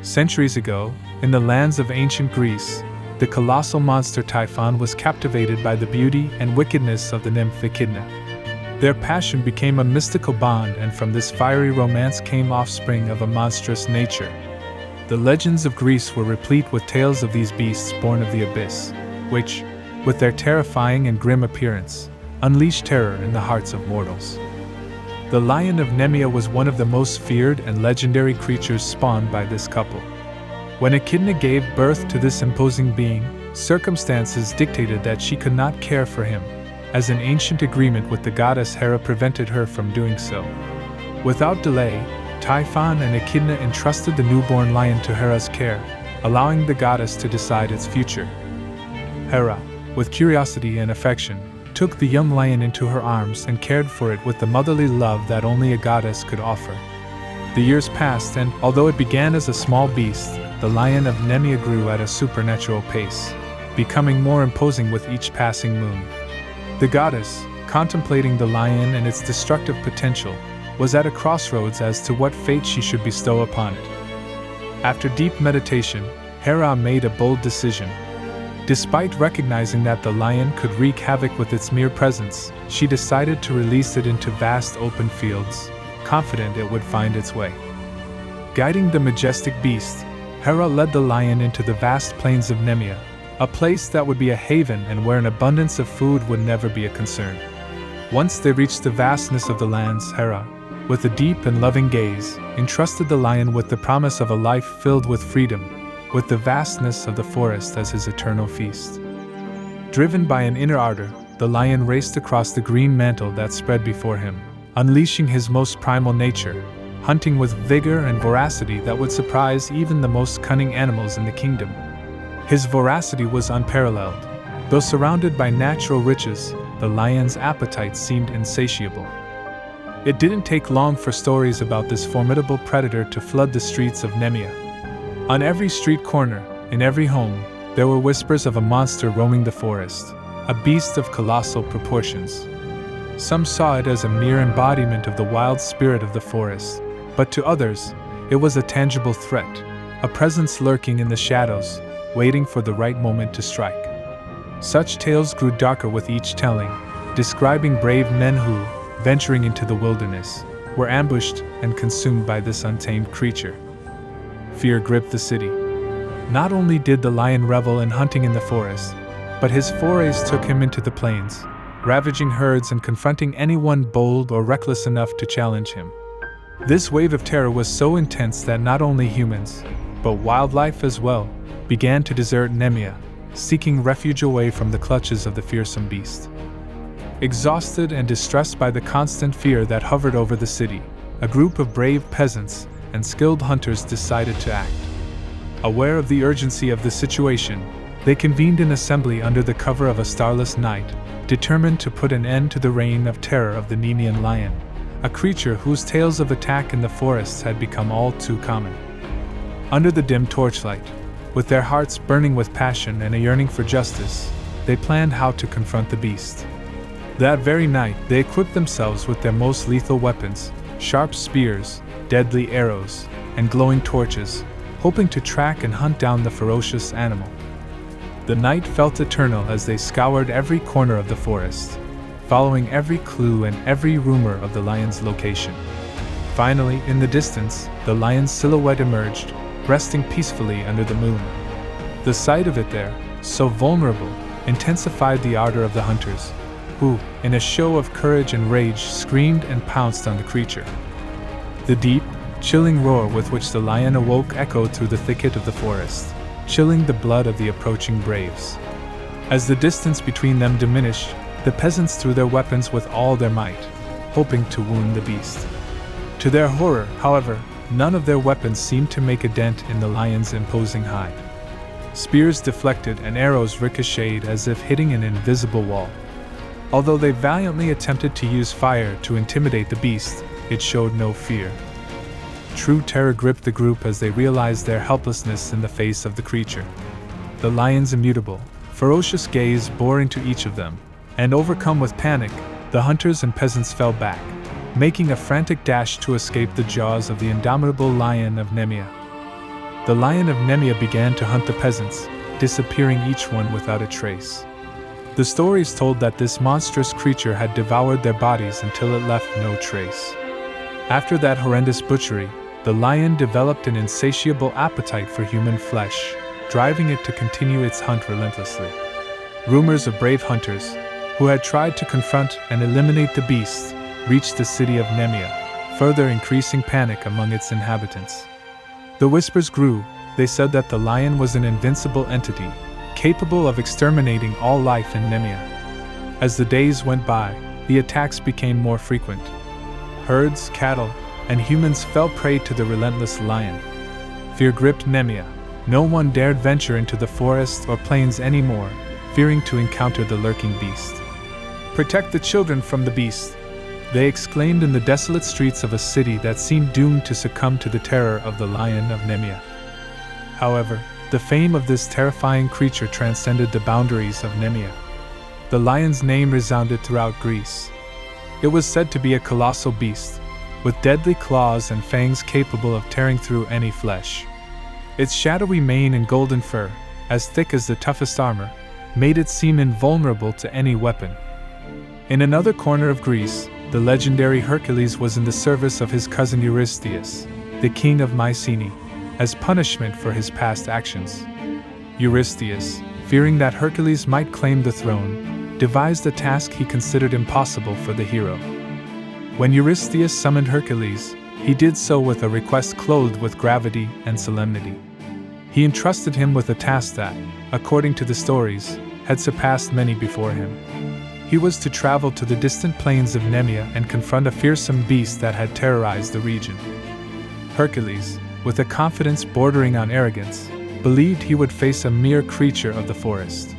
Centuries ago, in the lands of ancient Greece, the colossal monster Typhon was captivated by the beauty and wickedness of the nymph Echidna. Their passion became a mystical bond, and from this fiery romance came offspring of a monstrous nature. The legends of Greece were replete with tales of these beasts born of the abyss, which, with their terrifying and grim appearance, unleashed terror in the hearts of mortals. The Lion of Nemea was one of the most feared and legendary creatures spawned by this couple. When Echidna gave birth to this imposing being, circumstances dictated that she could not care for him, as an ancient agreement with the goddess Hera prevented her from doing so. Without delay, Typhon and Echidna entrusted the newborn lion to Hera's care, allowing the goddess to decide its future. Hera, with curiosity and affection, took the young lion into her arms and cared for it with the motherly love that only a goddess could offer. The years passed, and although it began as a small beast, the Lion of Nemea grew at a supernatural pace, becoming more imposing with each passing moon. The goddess, contemplating the lion and its destructive potential, was at a crossroads as to what fate she should bestow upon it. After deep meditation, Hera made a bold decision. Despite recognizing that the lion could wreak havoc with its mere presence, she decided to release it into vast open fields, confident it would find its way. Guiding the majestic beast, Hera led the lion into the vast plains of Nemea, a place that would be a haven and where an abundance of food would never be a concern. Once they reached the vastness of the lands, Hera, with a deep and loving gaze, entrusted the lion with the promise of a life filled with freedom, with the vastness of the forest as his eternal feast. Driven by an inner ardor, the lion raced across the green mantle that spread before him, unleashing his most primal nature, hunting with vigor and voracity that would surprise even the most cunning animals in the kingdom. His voracity was unparalleled. Though surrounded by natural riches, the lion's appetite seemed insatiable. It didn't take long for stories about this formidable predator to flood the streets of Nemea. On every street corner, in every home, there were whispers of a monster roaming the forest, a beast of colossal proportions. Some saw it as a mere embodiment of the wild spirit of the forest, but to others, it was a tangible threat, a presence lurking in the shadows, waiting for the right moment to strike. Such tales grew darker with each telling, describing brave men who, venturing into the wilderness, were ambushed and consumed by this untamed creature. Fear gripped the city. Not only did the lion revel in hunting in the forest, but his forays took him into the plains, ravaging herds and confronting anyone bold or reckless enough to challenge him. This wave of terror was so intense that not only humans, but wildlife as well, began to desert Nemea, seeking refuge away from the clutches of the fearsome beast. Exhausted and distressed by the constant fear that hovered over the city, a group of brave peasants and skilled hunters decided to act. Aware of the urgency of the situation, they convened an assembly under the cover of a starless night, determined to put an end to the reign of terror of the Nemean Lion, a creature whose tales of attack in the forests had become all too common. Under the dim torchlight, with their hearts burning with passion and a yearning for justice, they planned how to confront the beast. That very night, they equipped themselves with their most lethal weapons, sharp spears, deadly arrows, and glowing torches, hoping to track and hunt down the ferocious animal. The night felt eternal as they scoured every corner of the forest, following every clue and every rumor of the lion's location. Finally, in the distance, the lion's silhouette emerged, resting peacefully under the moon. The sight of it there, so vulnerable, intensified the ardor of the hunters, who, in a show of courage and rage, screamed and pounced on the creature. The deep, chilling roar with which the lion awoke echoed through the thicket of the forest, chilling the blood of the approaching braves. As the distance between them diminished, the peasants threw their weapons with all their might, hoping to wound the beast. To their horror, however, none of their weapons seemed to make a dent in the lion's imposing hide. Spears deflected and arrows ricocheted as if hitting an invisible wall. Although they valiantly attempted to use fire to intimidate the beast, it showed no fear. True terror gripped the group as they realized their helplessness in the face of the creature. The lion's immutable, ferocious gaze bore into each of them, and overcome with panic, the hunters and peasants fell back, making a frantic dash to escape the jaws of the indomitable lion of Nemea. the lion of Nemea began to hunt the peasants, disappearing each one without a trace. The stories told that this monstrous creature had devoured their bodies until it left no trace. After that horrendous butchery, the lion developed an insatiable appetite for human flesh, driving it to continue its hunt relentlessly. Rumors of brave hunters, who had tried to confront and eliminate the beast, reached the city of Nemea, further increasing panic among its inhabitants. The whispers grew. They said that the lion was an invincible entity, capable of exterminating all life in Nemea. As the days went by, the attacks became more frequent. Herds, cattle, and humans fell prey to the relentless lion. Fear gripped Nemea. No one dared venture into the forest or plains anymore, fearing to encounter the lurking beast. "Protect the children from the beast," they exclaimed in the desolate streets of a city that seemed doomed to succumb to the terror of the lion of Nemea. However, the fame of this terrifying creature transcended the boundaries of Nemea. The lion's name resounded throughout Greece. It was said to be a colossal beast, with deadly claws and fangs capable of tearing through any flesh. Its shadowy mane and golden fur, as thick as the toughest armor, made it seem invulnerable to any weapon. In another corner of Greece, the legendary Hercules was in the service of his cousin Eurystheus, the king of Mycenae, as punishment for his past actions. Eurystheus, fearing that Hercules might claim the throne, devised a task he considered impossible for the hero. When Eurystheus summoned Hercules, he did so with a request clothed with gravity and solemnity. He entrusted him with a task that, according to the stories, had surpassed many before him. He was to travel to the distant plains of Nemea and confront a fearsome beast that had terrorized the region. Hercules, with a confidence bordering on arrogance, believed he would face a mere creature of the forest.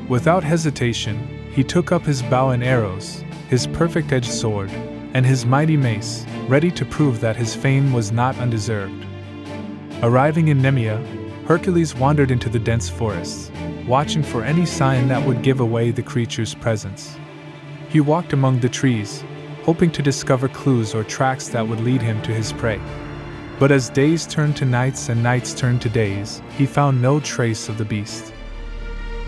Without hesitation, he took up his bow and arrows, his perfect-edged sword, and his mighty mace, ready to prove that his fame was not undeserved. Arriving in Nemea, Hercules wandered into the dense forests, watching for any sign that would give away the creature's presence. He walked among the trees, hoping to discover clues or tracks that would lead him to his prey. But as days turned to nights and nights turned to days, he found no trace of the beast.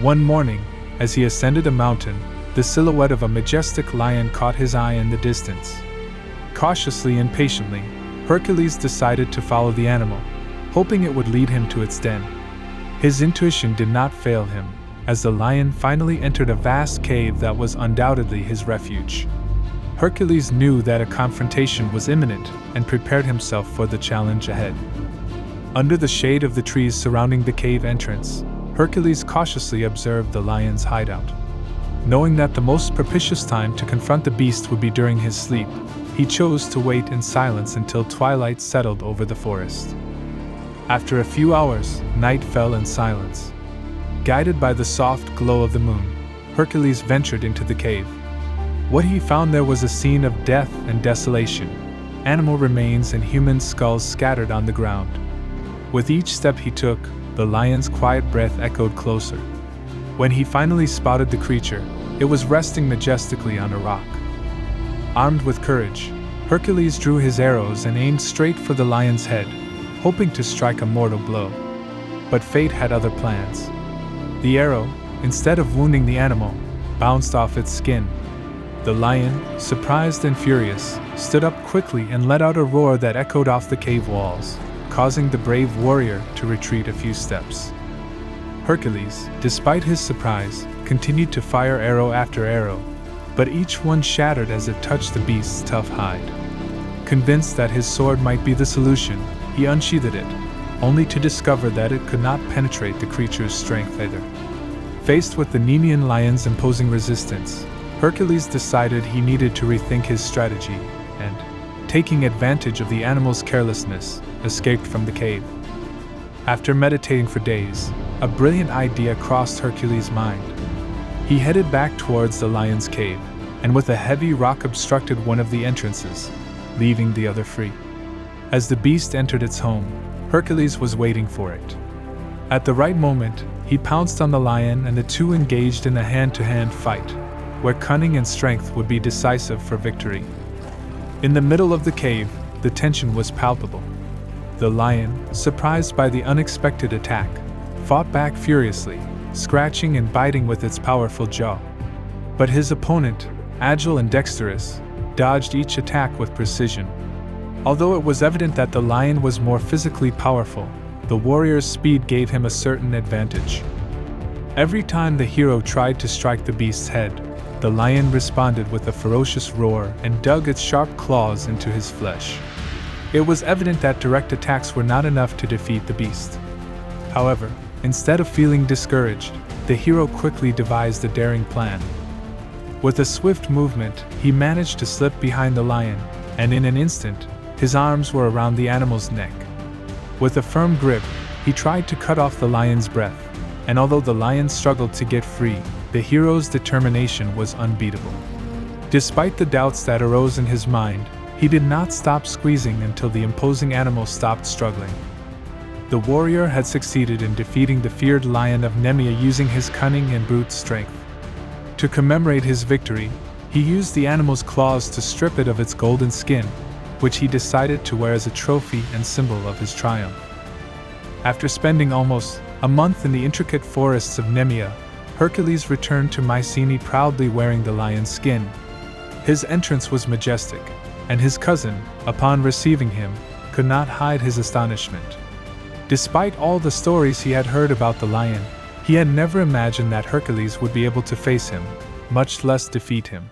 One morning, as he ascended a mountain, the silhouette of a majestic lion caught his eye in the distance. Cautiously and patiently, Hercules decided to follow the animal, hoping it would lead him to its den. His intuition did not fail him, as the lion finally entered a vast cave that was undoubtedly his refuge. Hercules knew that a confrontation was imminent and prepared himself for the challenge ahead. Under the shade of the trees surrounding the cave entrance, Hercules cautiously observed the lion's hideout. Knowing that the most propitious time to confront the beast would be during his sleep, he chose to wait in silence until twilight settled over the forest. After a few hours, night fell in silence. Guided by the soft glow of the moon, Hercules ventured into the cave. What he found there was a scene of death and desolation, animal remains and human skulls scattered on the ground. With each step he took, the lion's quiet breath echoed closer. When he finally spotted the creature, it was resting majestically on a rock. Armed with courage, Hercules drew his arrows and aimed straight for the lion's head, hoping to strike a mortal blow. But fate had other plans. The arrow, instead of wounding the animal, bounced off its skin. The lion, surprised and furious, stood up quickly and let out a roar that echoed off the cave walls, causing the brave warrior to retreat a few steps. Hercules, despite his surprise, continued to fire arrow after arrow, but each one shattered as it touched the beast's tough hide. Convinced that his sword might be the solution, he unsheathed it, only to discover that it could not penetrate the creature's strength either. Faced with the Nemean Lion's imposing resistance, Hercules decided he needed to rethink his strategy, and, taking advantage of the animal's carelessness, escaped from the cave. After meditating for days, a brilliant idea crossed Hercules' mind. He headed back towards the lion's cave, and with a heavy rock obstructed one of the entrances, leaving the other free. As the beast entered its home, Hercules was waiting for it. At the right moment, he pounced on the lion and the two engaged in a hand-to-hand fight, where cunning and strength would be decisive for victory. In the middle of the cave, the tension was palpable. The lion, surprised by the unexpected attack, fought back furiously, scratching and biting with its powerful jaw. But his opponent, agile and dexterous, dodged each attack with precision. Although it was evident that the lion was more physically powerful, the warrior's speed gave him a certain advantage. Every time the hero tried to strike the beast's head, the lion responded with a ferocious roar and dug its sharp claws into his flesh. It was evident that direct attacks were not enough to defeat the beast. However, instead of feeling discouraged, the hero quickly devised a daring plan. With a swift movement, he managed to slip behind the lion, and in an instant, his arms were around the animal's neck. With a firm grip, he tried to cut off the lion's breath, and although the lion struggled to get free, the hero's determination was unbeatable. Despite the doubts that arose in his mind, he did not stop squeezing until the imposing animal stopped struggling. The warrior had succeeded in defeating the feared lion of Nemea using his cunning and brute strength. To commemorate his victory, he used the animal's claws to strip it of its golden skin, which he decided to wear as a trophy and symbol of his triumph. After spending almost a month in the intricate forests of Nemea, Hercules returned to Mycenae proudly wearing the lion's skin. His entrance was majestic, and his cousin, upon receiving him, could not hide his astonishment. Despite all the stories he had heard about the lion, he had never imagined that Hercules would be able to face him, much less defeat him.